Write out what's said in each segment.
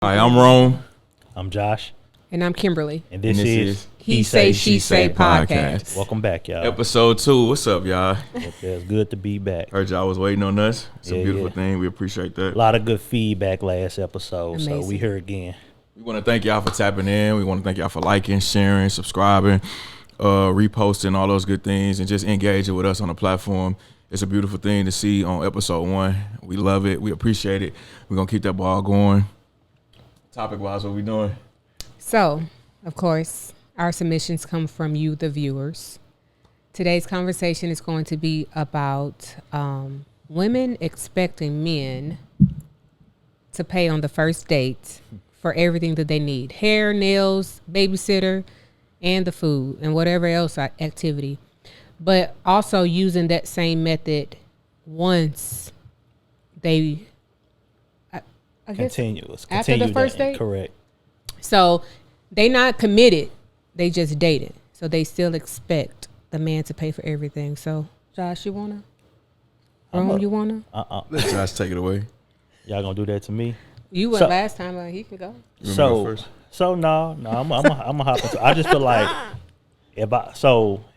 Hi, I'm Rome. I'm Josh. And I'm Kimberly. And this is He Say, She Say Podcast. Welcome back, y'all. Episode 2. What's up, y'all? Okay, it's good to be back. Heard y'all was waiting on us. It's a beautiful Yeah. thing. We appreciate that. A lot of good feedback last episode, Amazing. so we here again. We want to thank y'all for tapping in. We want to thank y'all for liking, sharing, subscribing, reposting, all those good things, and just engaging with us on the platform. It's a beautiful thing to see on episode 1. We love it. We appreciate it. We're going to keep that ball going. Topic-wise, what we doing? So, of course, our submissions come from you, the viewers. Today's conversation is going to be about women expecting men to pay on the first date for everything that they need. Hair, nails, babysitter, and the food, and whatever else activity. But also using that same method once they, I guess, Continuous. after Continue the first that, date? correct. So they not committed. They just dated. So they still expect the man to pay for everything. So, Josh, you want to? Rome, you want to? Let Josh take it away. Y'all gonna do that to me? You went last time, but he could go. You want me to go first? I'm gonna hop into. I just feel like if I'm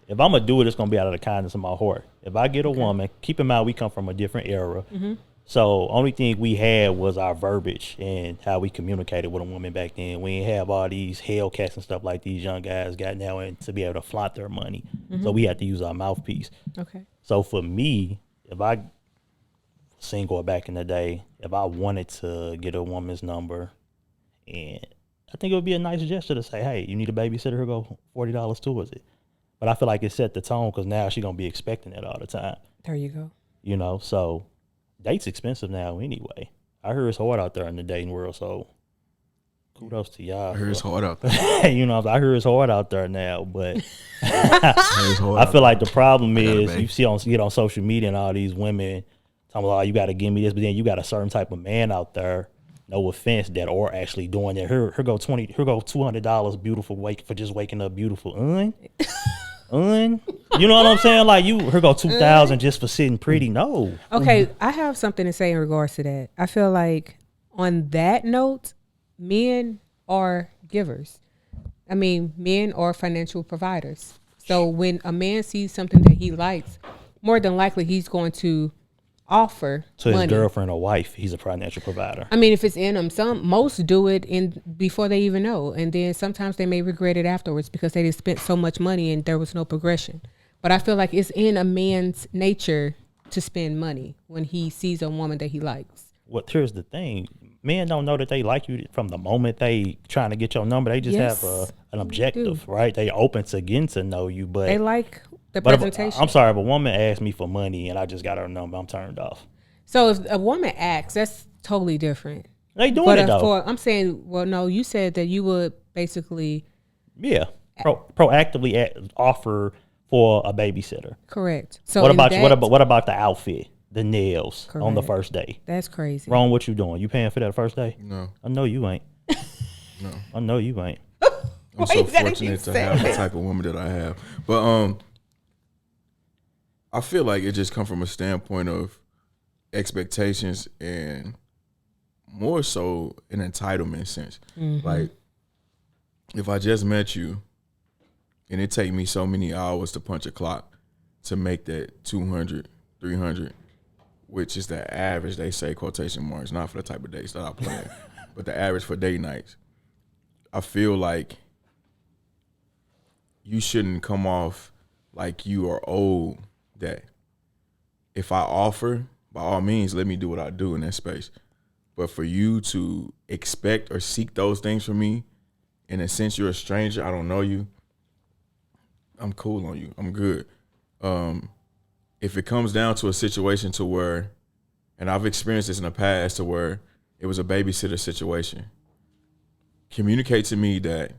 gonna do it, it's gonna be out of the kindness of my heart. If I get a woman, keep in mind we come from a different era. Mm-hmm. So only thing we had was our verbiage and how we communicated with a woman back then. We didn't have all these Hellcats and stuff like these young guys got now, and to be able to flaunt their money. Mm-hmm. So we had to use our mouthpiece. Okay. So for me, if I single back in the day, if I wanted to get a woman's number, and I think it would be a nice gesture to say, hey, you need a babysitter, here go $40 towards it. But I feel like it set the tone because now she's going to be expecting it all the time. There you go. You know, so date's expensive now anyway. I heard it's hard out there in the dating world, so kudos to y'all. I heard it's hard out there. You know, I heard it's hard out there now, but I feel like the problem is you get on social media and all these women talking about, oh, you got to give me this, but then you got a certain type of man out there, no offense, that are actually doing that. Here go $200 beautiful for just waking up beautiful. You know what I'm saying? Like here go $2,000 just for sitting pretty. No. Okay, I have something to say in regards to that. I feel like on that note, men are givers. I mean, men are financial providers. So when a man sees something that he likes, more than likely he's going to offer to money. His girlfriend or wife, he's a financial provider. I mean, if it's in them, most do it before they even know, and then sometimes they may regret it afterwards because they just spent so much money and there was no progression. But I feel like it's in a man's nature to spend money when he sees a woman that he likes. Well, here's the thing: men don't know that they like you from the moment they trying to get your number. They just have an objective, right? They open to getting to know you, but they like the presentation. I'm sorry, if a woman asks me for money and I just got her number, I'm turned off. So if a woman asks, that's totally different. They doing it though. I'm saying, well, no, you said that you would basically, proactively offer for a babysitter. Correct. So what about the outfit, the nails on the first day? That's crazy. Wrong. What you doing? You paying for that first day? No. I know you ain't. No. I know you ain't. I'm so fortunate to have the type of woman that I have. But I feel like it just comes from a standpoint of expectations and more so an entitlement sense. Mm-hmm. Like, if I just met you and it take me so many hours to punch a clock to make that 200, 300, which is the average, they say, quotation marks, not for the type of dates that I plan, but the average for date nights. I feel like you shouldn't come off like you are owed that. If I offer, by all means, let me do what I do in that space. But for you to expect or seek those things from me, in a sense you're a stranger, I don't know you, I'm cool on you, I'm good. If it comes down to a situation to where, and I've experienced this in the past, to where it was a babysitter situation, communicate to me that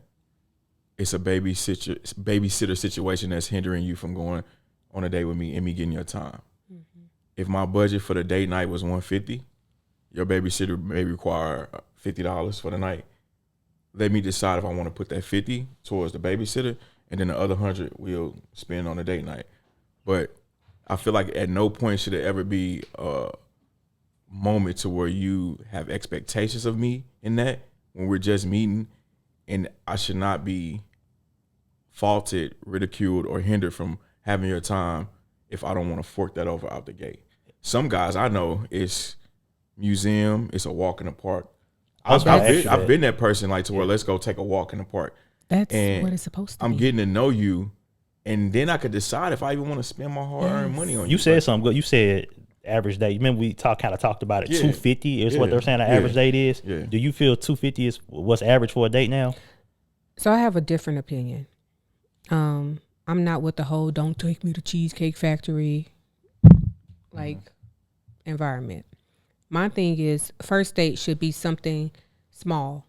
it's a babysitter situation that's hindering you from going on a date with me and me getting your time. Mm-hmm. If my budget for the date night was $150, your babysitter may require $50 for the night. Let me decide if I want to put that $50 towards the babysitter, and then the other $100 we'll spend on the date night. But I feel like at no point should it ever be a moment to where you have expectations of me in that, when we're just meeting, and I should not be faulted, ridiculed, or hindered from having your time if I don't want to fork that over out the gate. Some guys I know, it's museum, it's a walk in the park. I've been that person, like, to where let's go take a walk in the park. That's what it's supposed to be. I'm getting to know you, and then I could decide if I even want to spend my hard-earned money on you. You said something good. You said average date. Remember we talked about it. 250 is what they're saying the average date is. Yeah. Do you feel 250 is what's average for a date now? So I have a different opinion. I'm not with the whole "don't take me to Cheesecake Factory" environment. My thing is, first date should be something small.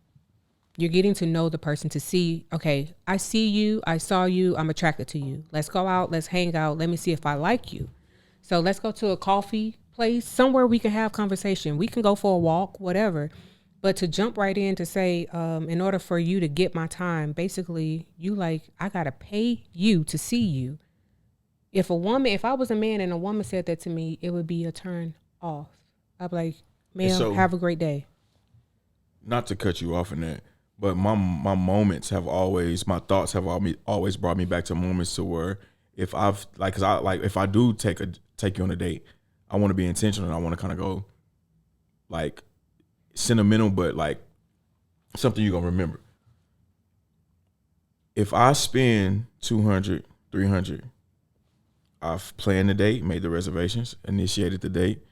You're getting to know the person to see, okay, I see you, I saw you, I'm attracted to you. Let's go out, let's hang out, let me see if I like you. So let's go to a coffee place, somewhere we can have conversation. We can go for a walk, whatever. But to jump right in to say, in order for you to get my time, basically, I got to pay you to see you. If I was a man and a woman said that to me, it would be a turn off. I'd be like, ma'am, have a great day. Not to cut you off in that, but my moments have always, my thoughts have always brought me back to moments to where if if I do take you on a date, I want to be intentional and I want to kind of go sentimental, but something you're going to remember. If I spend $200, $300, I've planned the date, made the reservations, initiated the date,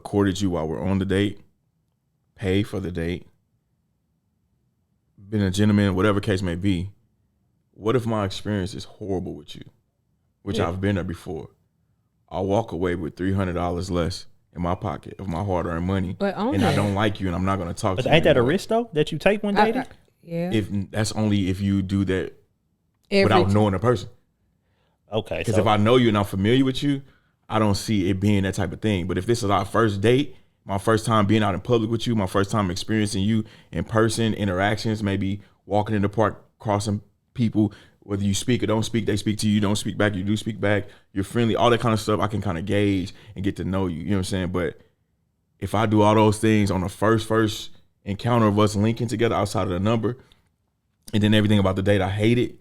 courted you while we're on the date, pay for the date, been a gentleman, whatever case may be. What if my experience is horrible with you, which I've been there before? I'll walk away with $300 less in my pocket of my hard-earned money, and I don't like you, and I'm not going to talk to you. But ain't that a risk, though, that you take when dating? Yeah. If that's only if you do that without knowing the person. Okay. Because if I know you and I'm familiar with you, I don't see it being that type of thing. But if this is our first date, my first time being out in public with you, my first time experiencing you in person, interactions, maybe walking in the park, crossing people, whether you speak or don't speak, they speak to you, don't speak back, you do speak back, you're friendly, all that kind of stuff, I can kind of gauge and get to know you. You know what I'm saying? But if I do all those things on the first encounter of us linking together outside of the number, and then everything about the date I hate it,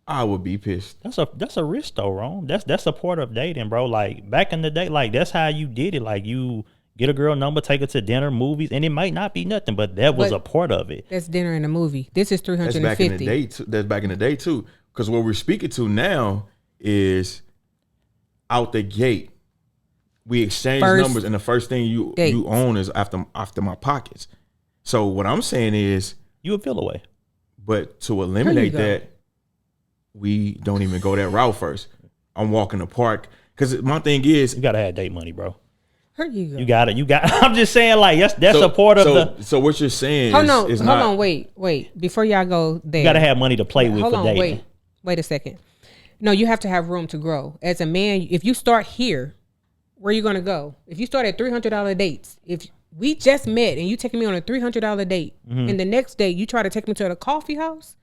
I would be pissed. That's a risk though, Ron. That's a part of dating, bro. Like back in the day, that's how you did it. Like you get a girl number, take her to dinner, movies, and it might not be nothing, but that was a part of it. That's dinner and a movie. This is $350. That's back in the day. That's back in the day too. Because what we're speaking to now is out the gate. We exchange numbers, and the first thing you own is after my pockets. So what I'm saying is, you would feel away. But to eliminate that, we don't even go that route first. I'm walking the park because my thing is, you gotta have date money, bro. Here you go. You got it. I'm just saying, that's a part of the. So what you're saying? Hold on, wait. Before y'all go there, you gotta have money to play with for dating. Wait a second. No, you have to have room to grow. As a man, if you start here, where are you gonna go? If you start at $300 dates, if we just met and you taking me on a $300 date, and the next day you try to take me to the coffee house.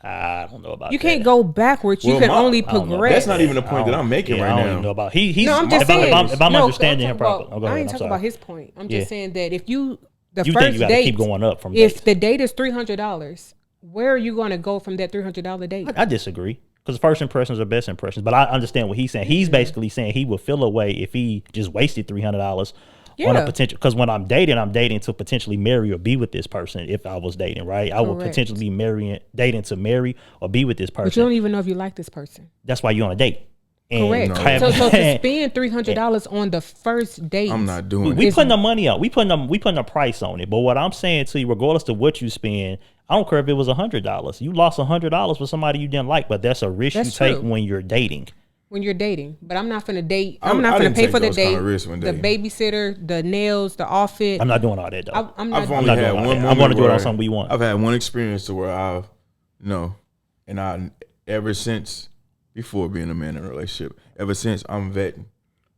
I don't know about you can't go backwards. You can only progress. That's not even the point that I'm making right now. I don't even know about. He's. No, I'm just saying. If I'm understanding him properly, I ain't talking about his point. I'm just saying that if you think you gotta keep going up from if the date is $300, where are you going to go from that $300 date? I disagree because first impressions are best impressions. But I understand what he's saying. He's basically saying he would feel away if he just wasted $300. On a potential, because when I'm dating to potentially marry or be with this person. If I was dating, right, I would potentially be dating to marry or be with this person. But you don't even know if you like this person. That's why you're on a date. Correct. So to spend $300 on the first date, I'm not doing. We putting the money up. We putting a price on it. But what I'm saying to you, regardless of what you spend, I don't care if it was $100. You lost $100 for somebody you didn't like, but that's a risk you take when you're dating. When you're dating, but I'm not finna date. I'm not finna pay for the date, the babysitter, the nails, the outfit. I'm not doing all that though. I've only had one moment. I want to do it on something we want. I've had one experience to where and I ever since before being a man in a relationship, ever since I'm vetting,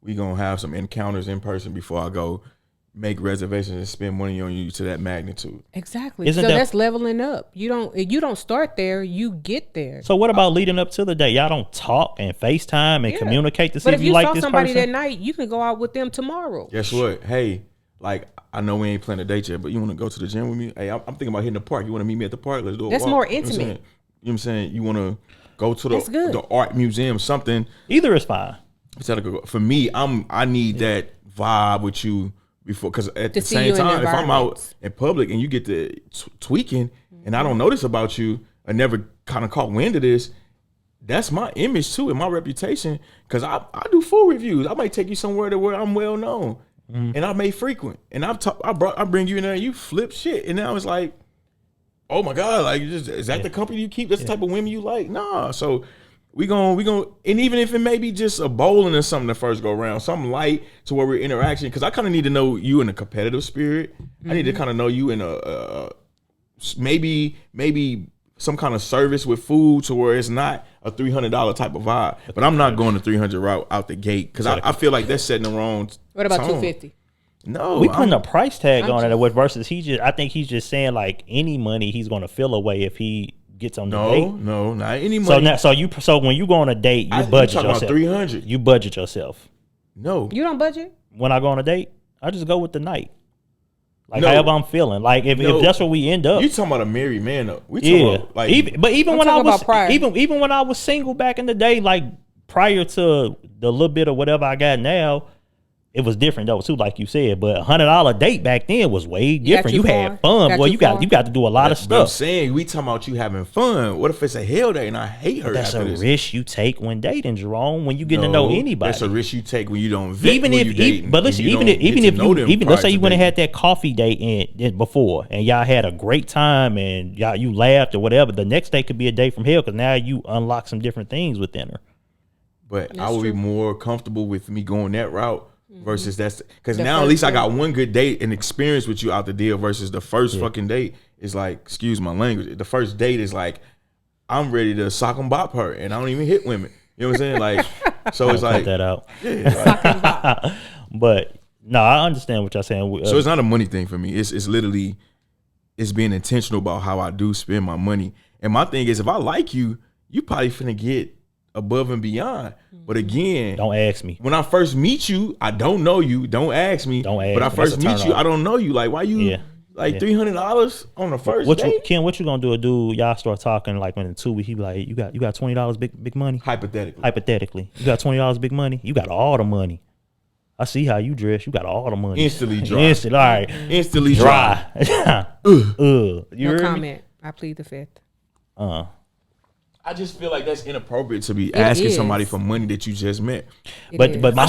we gonna have some encounters in person before I go make reservations and spend money on you to that magnitude. Exactly. That's leveling up. You don't start there, you get there. So what about leading up to the day? Y'all don't talk and FaceTime and communicate to see if you like this person? But if you saw somebody that night, you can go out with them tomorrow. Guess what? Hey, like, I know we ain't planning a date yet, but you want to go to the gym with me? Hey, I'm thinking about hitting the park. You want to meet me at the park? Let's do it. That's more intimate. You know what I'm saying? You want to go to the art museum, something. Either is fine. For me, I need that vibe with you before, because at the same time, if I'm out in public and you get to tweaking and I don't notice about you, I never kind of caught wind of this, that's my image too and my reputation, because I do food reviews. I might take you somewhere to where I'm well known and I may frequent, and I bring you in there and you flip shit, and now it's like, oh my God, like, is that the company you keep? That's the type of women you like? Nah. So we gonna, and even if it may be just a bowling or something the first go around, something light to where we're interaction, because I kind of need to know you in a competitive spirit. I need to kind of know you in a maybe some kind of service with food to where it's not a $300 type of vibe. But I'm not going the 300 route out the gate, because I feel like that's setting the wrong. What about tone. $250? No, we putting a price tag on it. Versus I think he's just saying like any money he's going to feel away if he gets on the date. No, not any money. So when you go on a date, you budget yourself. About 300. You budget yourself. No, you don't budget. When I go on a date, I just go with the night. Like however I'm feeling. Like if that's where we end up. You talking about a married man though? We talking about, like, even when I was single back in the day, like prior to the little bit of whatever I got now, it was different though too, like you said. But $100 date back then was way different. You had fun, boy. You got to do a lot of stuff. But I'm saying, we talking about you having fun. What if it's a hell day and I hate her? That's a risk you take when dating, Jerome. When you get to know anybody, that's a risk you take when you don't vet even when if you dating. But listen, even if let's say you went and had that coffee date in before, and y'all had a great time and you laughed or whatever. The next day could be a day from hell, because now you unlock some different things within her. But I would be more comfortable with me going that route. Versus because now at least I got one good date and experience with you out the deal, versus the first fucking date is like, excuse my language, the first date is like, I'm ready to sock and bop her and I don't even hit women. You know what I'm saying? Like, so it's like, cut that out. Yeah, like, sock and bop. But no, I understand what y'all saying. So it's not a money thing for me. It's literally, it's being intentional about how I do spend my money. And my thing is, if I like you, you probably finna get above and beyond. But again, don't ask me. When I first meet you, I don't know you. Don't ask me. Don't ask. But I first meet you, I don't know you. Like, why you $300 on the first date? Ken, what you gonna do? Y'all start talking like when in 2 weeks, he be like, you got $20 big money? Hypothetically. You got $20 big money? You got all the money. I see how you dress. You got all the money. Instantly dry. All right. Instantly dry. You no comment. I plead the fifth. I just feel like that's inappropriate to be asking somebody for money that you just met. But my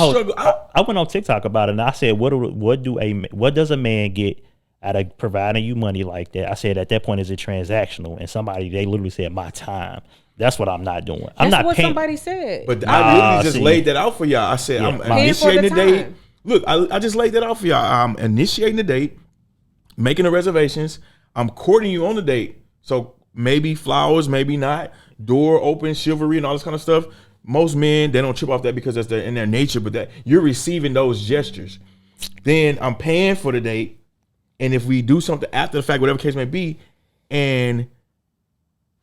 I went on TikTok about it and I said, what does a man get out of providing you money like that? I said at that point, is it transactional? And they literally said my time. That's what I'm not doing. I'm not what paying. Somebody said. But I literally just laid that out for y'all. I said I'm initiating the date. Look, I just laid that out for y'all. I'm initiating the date, making the reservations. I'm courting you on the date. So maybe flowers, maybe not. Door open, chivalry, and all this kind of stuff. Most men, they don't trip off that because that's in their nature, but that you're receiving those gestures. Then I'm paying for the date, and if we do something after the fact, whatever case may be, and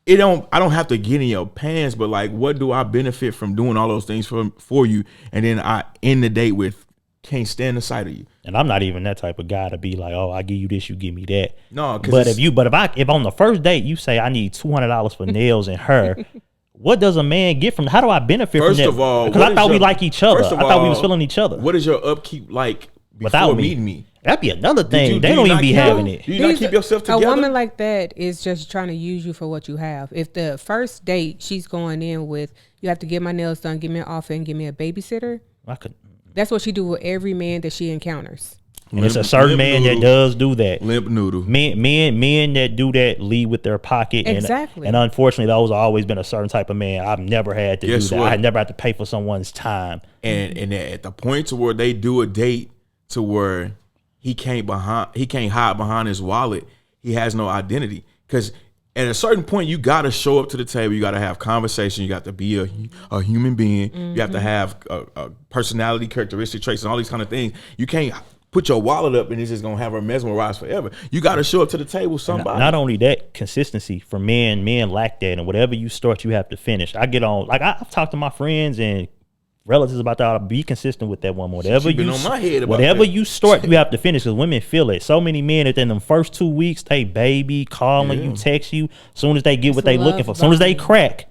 I don't have to get in your pants, but like, what do I benefit from doing all those things for you? And then I end the date with, can't stand the sight of you. And I'm not even that type of guy to be like, oh, I give you this, you give me that. No, but if on the first date you say I need $200 for nails and hair, what does a man get from? How do I benefit from that? First of all, because I thought we like each other. I thought we was feeling each other. What is your upkeep like before meeting me? That'd be another thing. They don't even be having it. Do you not keep yourself together? A woman like that is just trying to use you for what you have. If the first date she's going in with, you have to get my nails done, give me an offer, and give me a babysitter. That's what she do with every man that she encounters. And it's a certain man that does do that. Limp noodle. Men that do that lead with their pocket. Exactly. And unfortunately, those have always been a certain type of man. I've never had to do that. I had never had to pay for someone's time. And at the point to where they do a date to where he can't hide behind his wallet, he has no identity. Because at a certain point, you got to show up to the table. You got to have conversation. You got to be a human being. Mm-hmm. You have to have a personality, characteristic traits, and all these kind of things. You can't put your wallet up and it's just going to have her mesmerized forever. You got to show up to the table somebody. Not only that, consistency for men lack that. And whatever you start, you have to finish. I get on, like I've talked to my friends and relatives about that. Be consistent with that woman. Whatever been on my head about whatever that. you start, you have to finish. Because women feel it. So many men within them first 2 weeks, they baby calling you, text you. Soon as they get what they looking for, soon as they crack,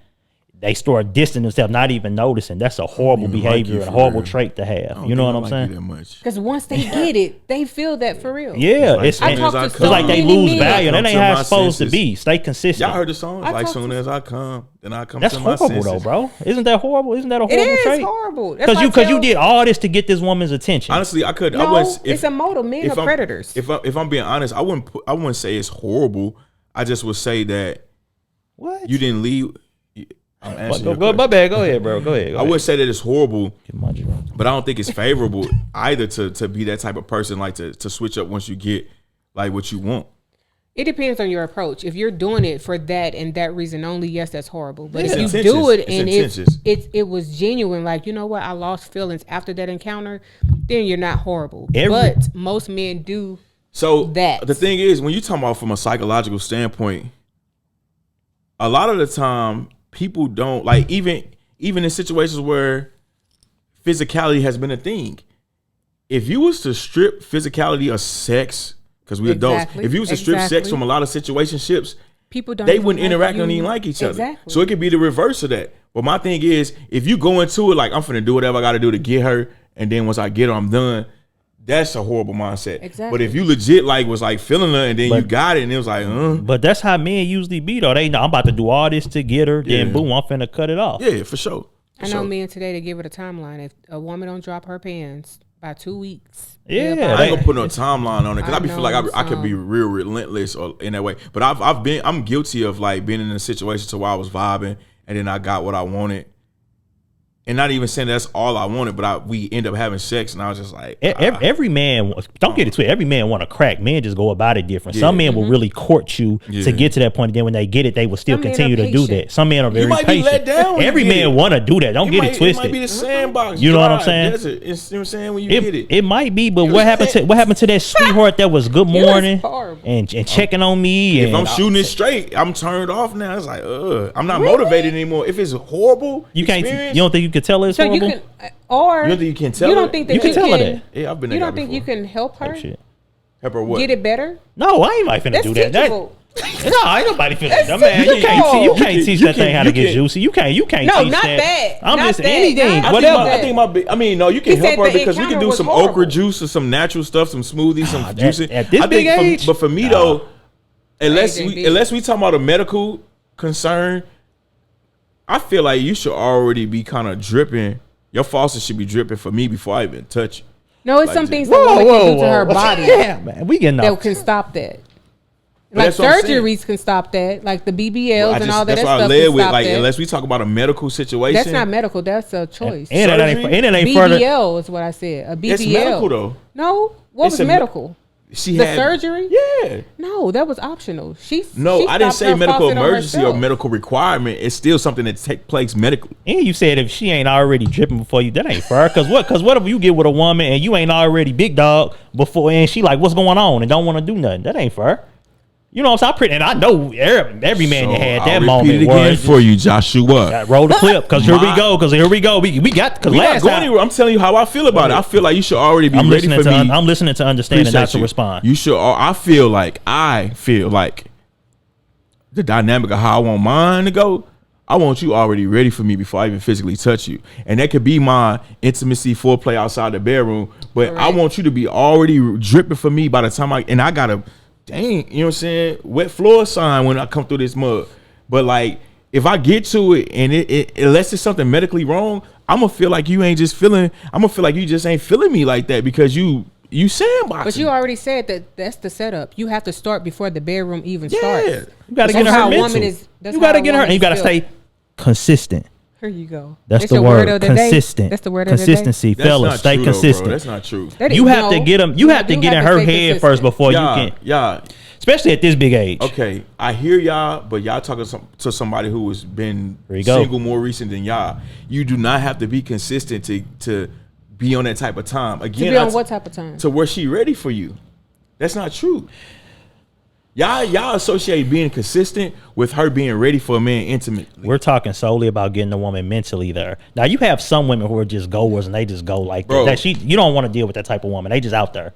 they start distancing themselves, not even noticing. That's a horrible behavior and a horrible trait to have. You know what I'm saying? Because once they get it, they feel that for real. Yeah, Like, it's it's like they lose value. Come That ain't to how my it's supposed to senses. be. Stay consistent. Y'all heard the song? Like, soon as I come, then I come That's to my horrible senses. though, bro. Isn't that horrible? Isn't that a It horrible is trait? horrible. Because you did all this to get this woman's attention. Honestly, I could. I No, wouldn't, it's a motive. Men are predators. If I'm being honest, I wouldn't say it's horrible. I just would say that What? you didn't leave. I'm answering your Go, my question. bad. Go ahead, bro. Go ahead. I wouldn't say that it's horrible, Get my drink. but I don't think it's favorable either to be that type of person, like to switch up once you get like what you want. It depends on your approach. If you're doing it for that and that reason only, yes, that's horrible. But It's if you intentions. do it It's and intentions. it was genuine, like, you know what, I lost feelings after that encounter, then you're not horrible. Every- But most men do. So That. the thing is, when you talk about from a psychological standpoint, a lot of the time people don't like even in situations where physicality has been a thing. If you was to strip physicality of sex, because we adults, Exactly. if you was to strip sex from a lot of situationships, People don't. they even wouldn't like interact you. and even like each other. Exactly. So it could be the reverse of that. But my thing is, if you go into it like I'm finna do whatever I got to do to get her, and then once I get her, I'm done. That's a horrible mindset. Exactly. But if you legit like was like feeling her and then you got it and it was like, But that's how men usually be though. They know I'm about to do all this to get her, then Yeah. boom, I'm finna cut it off. yeah, for sure. I know men today to give it a timeline. If a woman don't drop her pants by 2 weeks, Yeah. they're I ain't gonna put no timeline on it because I be feel like know I could be some. real relentless or in that way. But I'm guilty of like being in a situation to where I was vibing and then I got what I wanted. And not even saying that's all I wanted, but we end up having sex, and I was just like, Every man, don't get it twisted. Every man want to crack. Men just go about it different. Some men will really court you to get to that point. And then when they get it, they will still Some men continue are to do patient. that. Some men are very might be patient. let down when Every you get man it. want to do that. Don't get it It twisted. might be the sandbox. You know what I'm dry saying? desert. It's, you know what I'm saying when you get it. It might be, but what happened to that sweetheart that was good morning horrible. and checking on me? If And I'm shooting it straight, I'm turned off now. It's like, I'm not motivated anymore. If it's horrible, you can't. experience, You don't think you could tell her it's So horrible? you can, or You don't think you can tell You don't her? think that You can tell her that. Yeah, I've been You there don't think before. you can help her Oh, shit. Help her what? get it better? No, I ain't like finna That's do that. teachable. No, ain't nobody finna. That's That man, you teachable. can't teach You that thing can- how to you get can- juicy. You can't No, teach not that. that. I'm Not just that. anything, Not- whatever. I think no, you can He help said her the because we can encounter do was some horrible. okra juice or some natural stuff, some smoothies, some juicing. at this I big think age? but for me though, unless JB. we talking about a medical concern, I feel like you should already be kind of dripping. Your faucet should be dripping for me before I even touch you. No, it's Like some just- things that women can do to her body Yeah, man, we getting that off. can stop that. But Like that's what I'm saying. surgeries can stop that, like the BBLs and all that. That's That why I stuff led can with stop like that. unless we talk about a medical situation. That's not medical. That's a choice. And it ain't BBL further. is what I said. A BBL. It's medical though. No, what It's was a me- medical? She The had surgery? Yeah. No, that was optional. She I didn't stopped say her medical faucet on emergency or herself. medical requirement. It's still something that take place medically. And you said if she ain't already dripping before you, that ain't fair. Cause what if you get with a woman and you ain't already big dog before, and she like, what's going on, and don't want to do nothing? That ain't fair. You know what I'm saying? And I know every man that had that I'll moment repeat it again was for you, Joshua. roll the clip. Cause here we go. We got. Cause We not last going time anywhere. I'm telling you how I feel about it. I feel like you should already be I'm ready listening for me. I'm listening to understand and not Appreciate to you. respond. You should. I feel like the dynamic of how I want mine to go. I want you already ready for me before I even physically touch you, and that could be my intimacy foreplay outside the bedroom. But I Correct. want you to be already dripping for me by the time I got a dang, you know what I'm saying, wet floor sign when I come through this mud. But like, if I get to it and it unless it's something medically wrong, I'm gonna feel like you ain't just feeling. I'm gonna feel like you just ain't feeling me like that because you sandboxing. But you already said that that's the setup. You have to start before the bedroom even Yeah. starts. You got to That's get how her a mental. woman is- that's You how got to a get her, woman and you got to is stay consistent. Here you go. That's the your word. of the day? Consistent. That's the word of the day? Consistency, That's fellas. not Stay true, though, consistent. bro. That's not true. That You is- have to no, get them. You have to do get in have her to stay head consistent. first before you Yeah, can. yeah. Especially at this big age. Okay, I hear y'all, but y'all talking to somebody who has been There you go. single more recent than y'all. You do not have to be consistent to be on that type of time. To Again, be on what type of time? to where she ready for you. That's not true. Y'all associate being consistent with her being ready for a man intimately. We're talking solely about getting the woman mentally there. Now you have some women who are just goers and they just go like that. You don't want to deal with that type of woman. They just out there.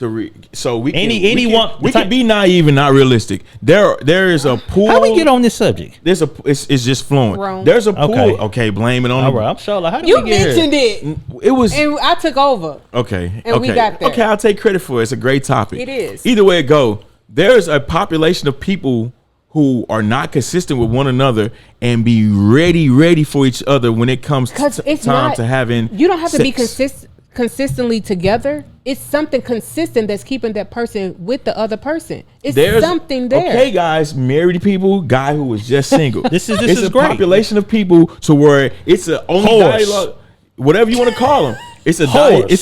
So we can be naive and not realistic. There is a pool. How we get on this subject? It's just flowing. Wrong. There's a pool. Okay, blame it on. All right, I'm sure. Like, how did you we get mentioned here? it. It was. And I took over. Okay. And we got there. Okay, I'll take credit for it. It's a great topic. It is. Either way it go, there's a population of people who are not consistent with one another and be ready for each other when it comes to time to having. You don't have to be sex. consistently together. It's something consistent that's keeping that person with the other person. There's something there. Okay, guys, married people, guy who was just single. This is a great. population of people to where it's a only dialogue, whatever you want to call them. It's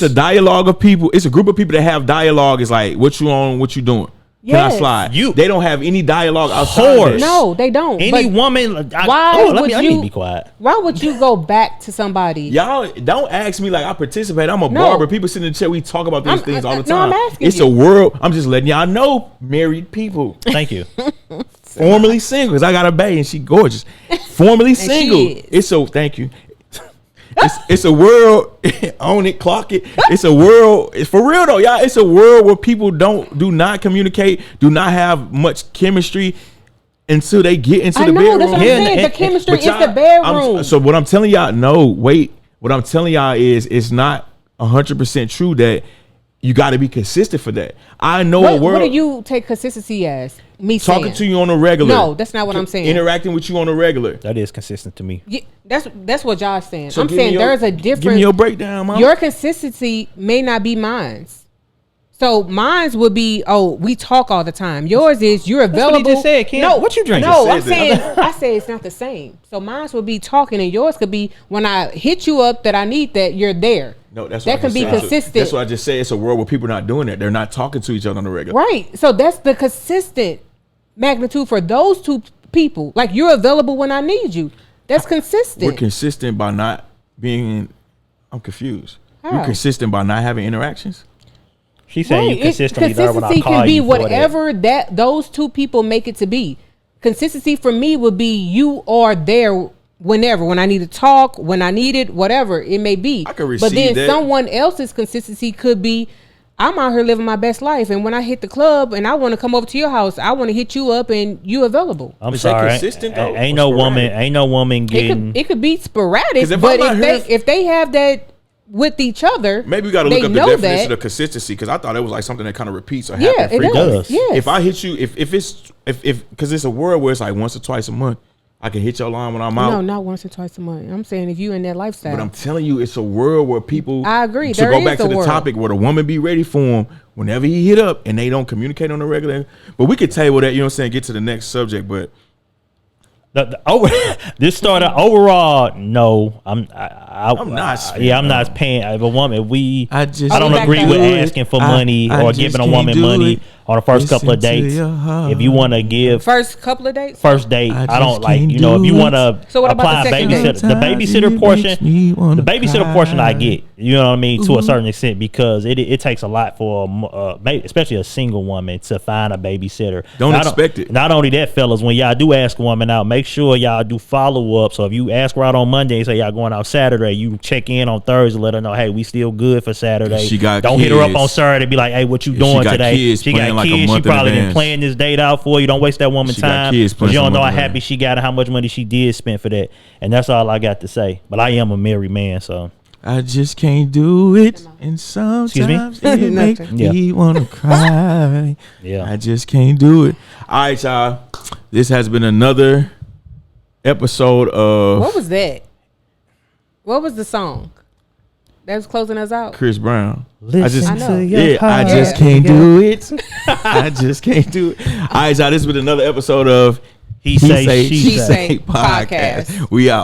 a dialogue of people. It's a group of people that have dialogue. It's like, what you on, what you doing? Can I slide? They don't have any dialogue outside. No, they don't. Any woman. Let me be quiet. Why would you go back to somebody? Y'all don't ask me like I participate. I'm a barber. People sit in the chair. We talk about these things all the time. No, I'm asking it's a world. I'm just letting y'all know, married people. Thank you. Formerly single, because I got a bae and she gorgeous. Formerly single. Thank you. It's a world. Own it, clock it. It's a world. It's for real though, y'all. It's a world where people do not communicate, do not have much chemistry until they get into the bedroom. That's what I'm saying. The chemistry is the bedroom. So what I'm telling y'all, what I'm telling y'all is it's not 100% true that you got to be consistent for that. I know a world. What do you take consistency as? Me talking to you on a regular. No, that's not what I'm saying. Interacting with you on a regular. That is consistent to me. Yeah, that's what Josh saying. So I'm saying there's a difference. Give me your breakdown, Mom. Your consistency may not be mine's. So mine's would be, we talk all the time. Yours is you're available. That's what he just said, Kim. No, what you drinking? No, I say it's not the same. So mine's would be talking, and yours could be when I hit you up that I need that you're there. No, that can be consistent. That's what I just said. It's a world where people are not doing that. They're not talking to each other on a regular. Right. So that's the consistent magnitude for those two people. Like you're available when I need you. That's consistent. We're consistent by not being. I'm confused. How? We're consistent by not having interactions. She's saying you consistently there when I call can be you whatever that those two people make it to be. Consistency for me would be you are there whenever, when I need to talk, when I need it, whatever it may be. I can receive but then that. Someone else's consistency could be, I'm out here living my best life, and when I hit the club and I want to come over to your house, I want to hit you up and you available. I'm sorry. Consistent, though, ain't no woman getting. It could be sporadic, but if they have that with each other, maybe we got to look up the definition of consistency, because I thought it was like something that kind of repeats or happens frequently. Does. Yes. If I hit you, if because it's a world where it's like once or twice a month, I can hit your line when I'm out. No, not once or twice a month. I'm saying if you in that lifestyle. But I'm telling you, it's a world where people. I agree. To go back to the topic, where the woman be ready for him whenever he hit up, and they don't communicate on a regular. But we could table that. You know what I'm saying? Get to the next subject, but. This started overall. No, I'm not. I'm not paying. If a woman, I don't agree with asking for money or giving a woman money on the first couple of dates. If you want to give first couple of dates, first date, I don't like. If you want to apply babysitter, the babysitter portion, I get. You know what I mean, to a certain extent, because it takes a lot for especially a single woman to find a babysitter. Don't expect it. Not only that, fellas, when y'all do ask a woman out, make sure y'all do follow up. So if you ask her out on Monday and say y'all going out Saturday, you check in on Thursday, let her know, hey, we still good for Saturday. Don't hit her up on Saturday, be like, hey, what you doing today? She got kids. She probably been planning this date out for you. Don't waste that woman's time, because you don't know how happy she got and how much money she did spend for that. And that's all I got to say. But I am a married man, so I just can't do it, and sometimes it makes me want to cry. I just can't do it. All right, y'all. This has been another episode of. What was that? What was the song that was closing us out? Chris Brown. I just can't do it. I just can't do it. All right, y'all. This has been another episode of He Say, She Say Podcast. We out.